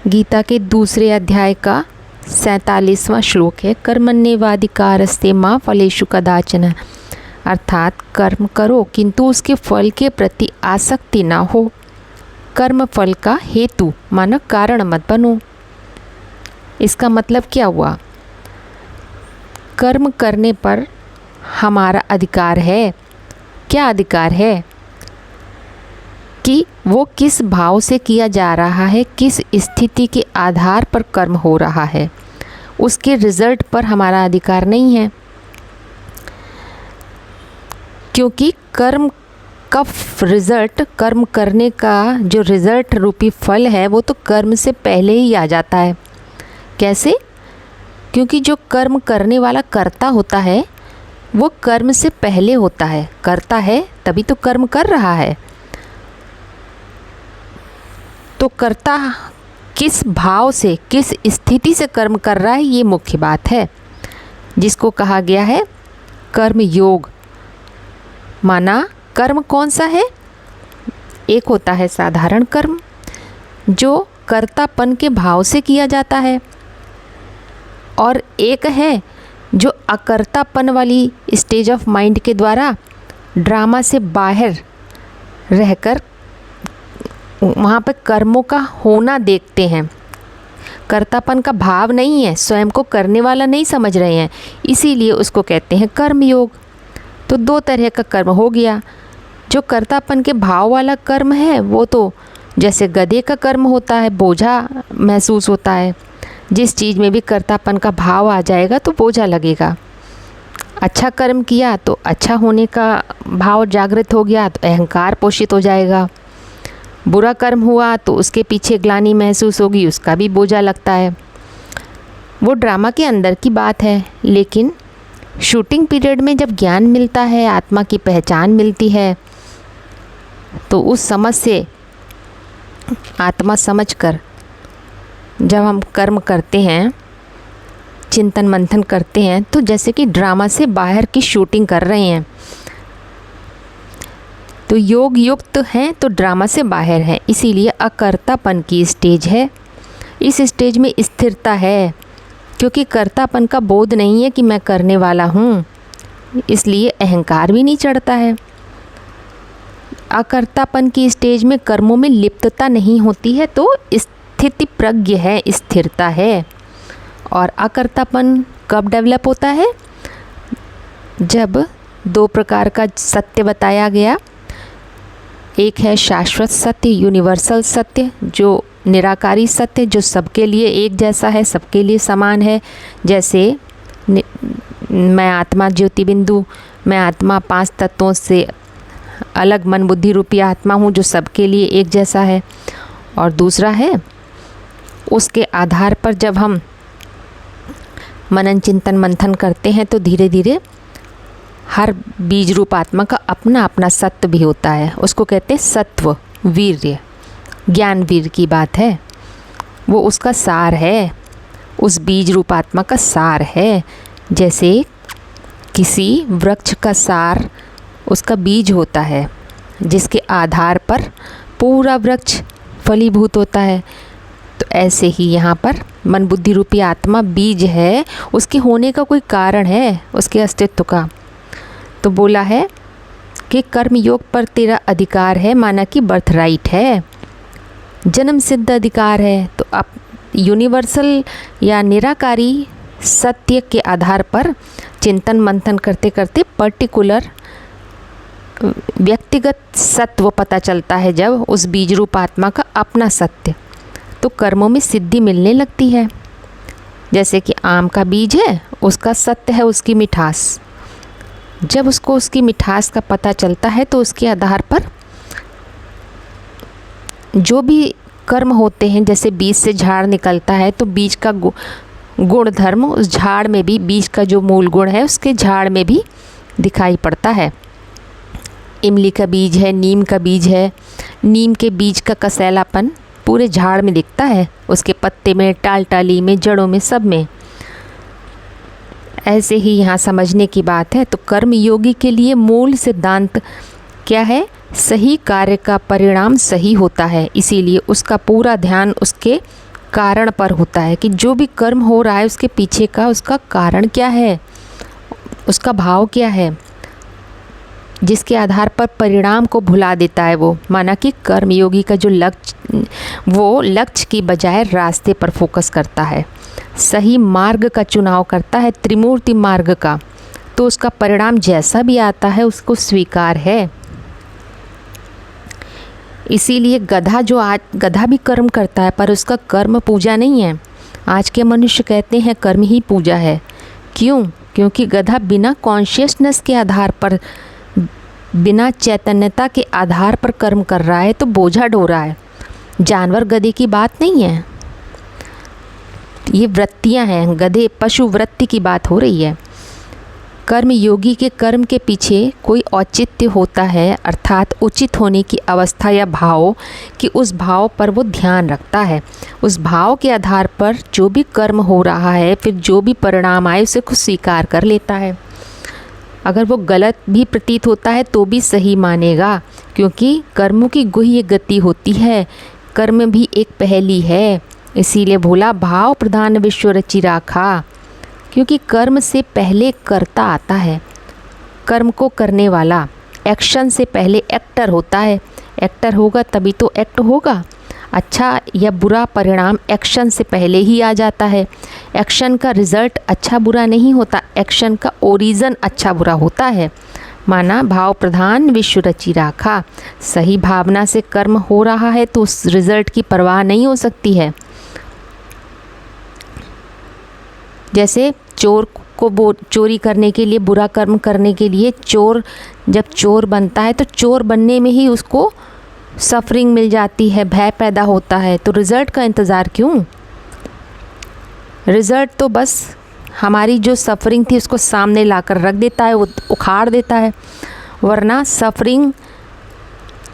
गीता के दूसरे अध्याय का 47वां श्लोक है, कर्मण्येवाधिकारस्ते मा फलेषु कदाचन। अर्थात कर्म करो किंतु उसके फल के प्रति आसक्ति ना हो। कर्म फल का हेतु माना कारण मत बनो। इसका मतलब क्या हुआ? कर्म करने पर हमारा अधिकार है। क्या अधिकार है? कि वो किस भाव से किया जा रहा है, किस स्थिति के आधार पर कर्म हो रहा है, उसके रिजल्ट पर हमारा अधिकार नहीं है। क्योंकि कर्म का रिजल्ट, कर्म करने का जो रिजल्ट रूपी फल है वो तो कर्म से पहले ही आ जाता है। कैसे? क्योंकि जो कर्म करने वाला कर्ता होता है वो कर्म से पहले होता है। करता है तभी तो कर्म कर रहा है। तो कर्ता किस भाव से, किस स्थिति से कर्म कर रहा है, ये मुख्य बात है, जिसको कहा गया है कर्म योग। माना कर्म कौन सा है? एक होता है साधारण कर्म जो कर्तापन के भाव से किया जाता है, और एक है जो अकर्तापन वाली स्टेज ऑफ माइंड के द्वारा ड्रामा से बाहर रहकर वहाँ पे कर्मों का होना देखते हैं। कर्तापन का भाव नहीं है, स्वयं को करने वाला नहीं समझ रहे हैं, इसीलिए उसको कहते हैं कर्म योग। तो दो तरह का कर्म हो गया। जो कर्तापन के भाव वाला कर्म है वो तो जैसे गधे का कर्म होता है, बोझा महसूस होता है। जिस चीज़ में भी कर्तापन का भाव आ जाएगा तो बोझा लगेगा। अच्छा कर्म किया तो अच्छा होने का भाव जागृत हो गया तो अहंकार पोषित हो जाएगा। बुरा कर्म हुआ तो उसके पीछे ग्लानि महसूस होगी, उसका भी बोझा लगता है। वो ड्रामा के अंदर की बात है। लेकिन शूटिंग पीरियड में जब ज्ञान मिलता है, आत्मा की पहचान मिलती है, तो उस समझ से, आत्मा समझकर जब हम कर्म करते हैं, चिंतन मंथन करते हैं, तो जैसे कि ड्रामा से बाहर की शूटिंग कर रहे हैं। तो योग युक्त हैं तो ड्रामा से बाहर है, इसीलिए अकर्तापन की स्टेज है। इस स्टेज में स्थिरता है, क्योंकि कर्तापन का बोध नहीं है कि मैं करने वाला हूँ, इसलिए अहंकार भी नहीं चढ़ता है। अकर्तापन की स्टेज में कर्मों में लिप्तता नहीं होती है, तो स्थिति प्रज्ञ है, स्थिरता है। और अकर्तापन कब डेवलप होता है? जब दो प्रकार का सत्य बताया गया। एक है शाश्वत सत्य, यूनिवर्सल सत्य, जो निराकारी सत्य, जो सबके लिए एक जैसा है, सबके लिए समान है। जैसे मैं आत्मा ज्योति बिंदु, मैं आत्मा 5 तत्वों से अलग मन बुद्धि रूपी आत्मा हूँ, जो सबके लिए एक जैसा है। और दूसरा है, उसके आधार पर जब हम मनन चिंतन मंथन करते हैं तो धीरे धीरे हर बीज रूप आत्मा का अपना अपना सत्य भी होता है। उसको कहते हैं सत्व, वीर्य, ज्ञान वीर की बात है। वो उसका सार है, उस बीज रूप आत्मा का सार है। जैसे किसी वृक्ष का सार उसका बीज होता है, जिसके आधार पर पूरा वृक्ष फलीभूत होता है। तो ऐसे ही यहाँ पर मन बुद्धि रूपी आत्मा बीज है, उसके होने का कोई कारण है, उसके अस्तित्व का। तो बोला है कि कर्म योग पर तेरा अधिकार है, माना कि बर्थ राइट है, जन्म सिद्ध अधिकार है। तो अब यूनिवर्सल या निराकारी सत्य के आधार पर चिंतन मंथन करते करते पर्टिकुलर व्यक्तिगत सत्व पता चलता है, जब उस बीज रूप आत्मा का अपना सत्य, तो कर्मों में सिद्धि मिलने लगती है। जैसे कि आम का बीज है, उसका सत्य है उसकी मिठास। जब उसको उसकी मिठास का पता चलता है तो उसके आधार पर जो भी कर्म होते हैं, जैसे बीज से झाड़ निकलता है तो बीज का गुण धर्म उस झाड़ में भी, बीज का जो मूल गुण है उसके झाड़ में भी दिखाई पड़ता है। इमली का बीज है, नीम का बीज है, नीम के बीज का कसैलापन पूरे झाड़ में दिखता है, उसके पत्ते में, टाल टाली में, जड़ों में, सब में। ऐसे ही यहाँ समझने की बात है। तो कर्म योगी के लिए मूल सिद्धांत क्या है? सही कार्य का परिणाम सही होता है, इसीलिए उसका पूरा ध्यान उसके कारण पर होता है कि जो भी कर्म हो रहा है उसके पीछे का उसका कारण क्या है, उसका भाव क्या है, जिसके आधार पर परिणाम को भुला देता है वो। माना कि कर्मयोगी का जो लक्ष्य, वो लक्ष्य की बजाय रास्ते पर फोकस करता है, सही मार्ग का चुनाव करता है, त्रिमूर्ति मार्ग का, तो उसका परिणाम जैसा भी आता है उसको स्वीकार है। इसीलिए गधा भी कर्म करता है पर उसका कर्म पूजा नहीं है। आज के मनुष्य कहते हैं कर्म ही पूजा है। क्यों? क्योंकि गधा बिना कॉन्शियसनेस के आधार पर, बिना चैतन्यता के आधार पर कर्म कर रहा है, तो बोझा ढो रहा है। जानवर गधे की बात नहीं है, ये वृत्तियां हैं, गधे पशु वृत्ति की बात हो रही है। कर्म योगी के कर्म के पीछे कोई औचित्य होता है, अर्थात उचित होने की अवस्था या भाव, कि उस भाव पर वो ध्यान रखता है। उस भाव के आधार पर जो भी कर्म हो रहा है, फिर जो भी परिणाम आए उसे खुद स्वीकार कर लेता है। अगर वो गलत भी प्रतीत होता है तो भी सही मानेगा, क्योंकि कर्मों की गुह्य गति होती है, कर्म भी एक पहेली है। इसीलिए बोला भाव प्रधान विश्व रचि राखा, क्योंकि कर्म से पहले कर्ता आता है, कर्म को करने वाला। एक्शन से पहले एक्टर होता है, एक्टर होगा तभी तो एक्ट होगा। अच्छा या बुरा परिणाम एक्शन से पहले ही आ जाता है। एक्शन का रिज़ल्ट अच्छा बुरा नहीं होता, एक्शन का ओरिजिन अच्छा बुरा होता है। माना भाव प्रधान विश्व रचि राखा, सही भावना से कर्म हो रहा है तो उस रिज़ल्ट की परवाह नहीं हो सकती है। जैसे चोर को चोरी करने के लिए, बुरा कर्म करने के लिए, चोर जब चोर बनता है तो चोर बनने में ही उसको सफरिंग मिल जाती है, भय पैदा होता है, तो रिज़ल्ट का इंतज़ार क्यों? रिज़ल्ट तो बस हमारी जो सफरिंग थी उसको सामने लाकर रख देता है, वो उखाड़ देता है। वरना सफरिंग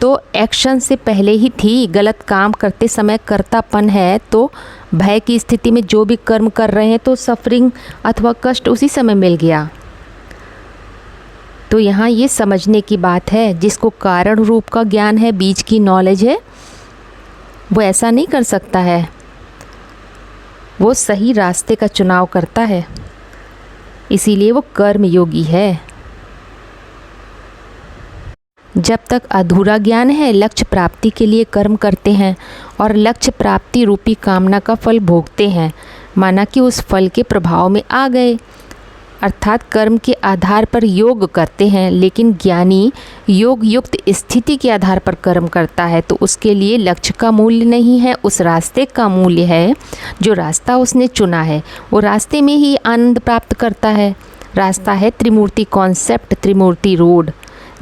तो एक्शन से पहले ही थी। गलत काम करते समय कर्तापन है, तो भय की स्थिति में जो भी कर्म कर रहे हैं तो सफरिंग अथवा कष्ट उसी समय मिल गया। तो यहाँ ये समझने की बात है, जिसको कारण रूप का ज्ञान है, बीज की नॉलेज है, वो ऐसा नहीं कर सकता है, वो सही रास्ते का चुनाव करता है, इसीलिए वो कर्म योगी है। जब तक अधूरा ज्ञान है, लक्ष्य प्राप्ति के लिए कर्म करते हैं और लक्ष्य प्राप्ति रूपी कामना का फल भोगते हैं। माना कि उस फल के प्रभाव में आ गए, अर्थात कर्म के आधार पर योग करते हैं। लेकिन ज्ञानी योग युक्त स्थिति के आधार पर कर्म करता है, तो उसके लिए लक्ष्य का मूल्य नहीं है, उस रास्ते का मूल्य है। जो रास्ता उसने चुना है वो रास्ते में ही आनंद प्राप्त करता है। रास्ता है त्रिमूर्ति कॉन्सेप्ट, त्रिमूर्ति रोड।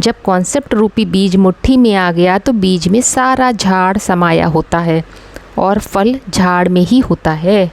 जब कॉन्सेप्ट रूपी बीज मुट्ठी में आ गया तो बीज में सारा झाड़ समाया होता है और फल झाड़ में ही होता है।